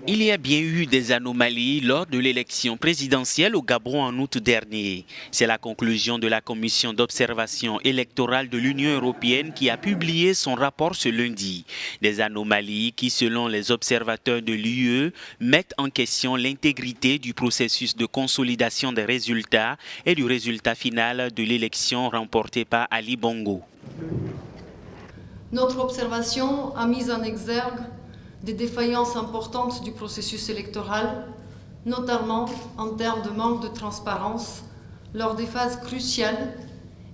Il y a bien eu des anomalies lors de l'élection présidentielle au Gabon en août dernier. C'est la conclusion de la Commission d'observation électorale de l'Union européenne qui a publié son rapport ce lundi. Des anomalies qui, selon les observateurs de l'UE, mettent en question l'intégrité du processus de consolidation des résultats et du résultat final de l'élection remportée par Ali Bongo. Notre observation a mis en exergue des défaillances importantes du processus électoral, notamment en termes de manque de transparence lors des phases cruciales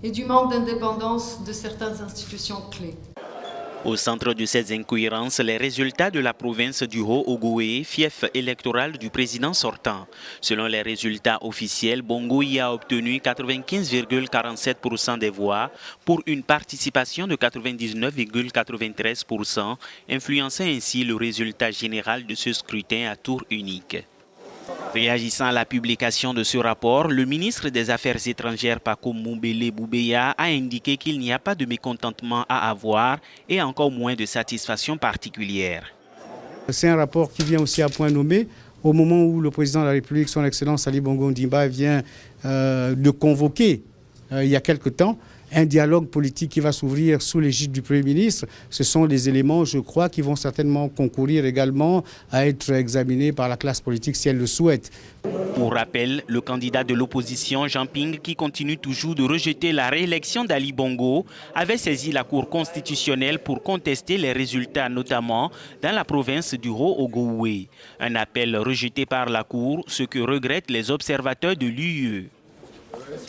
et du manque d'indépendance de certaines institutions clés. Au centre de ces incohérences, les résultats de la province du Haut-Ogooué, fief électoral du président sortant. Selon les résultats officiels, Bongo y a obtenu 95,47% des voix pour une participation de 99,93%, influençant ainsi le résultat général de ce scrutin à tour unique. Réagissant à la publication de ce rapport, le ministre des Affaires étrangères Paco Moumbele Boubeya a indiqué qu'il n'y a pas de mécontentement à avoir et encore moins de satisfaction particulière. C'est un rapport qui vient aussi à point nommé au moment où le président de la République, son Excellence Ali Bongo Ondimba, vient de convoquer il y a quelque temps un dialogue politique qui va s'ouvrir sous l'égide du Premier ministre. Ce sont des éléments, je crois, qui vont certainement concourir également à être examinés par la classe politique si elle le souhaite. Pour rappel, le candidat de l'opposition, Jean Ping, qui continue toujours de rejeter la réélection d'Ali Bongo, avait saisi la Cour constitutionnelle pour contester les résultats, notamment dans la province du Haut-Ogooué. Un appel rejeté par la Cour, ce que regrettent les observateurs de l'UE.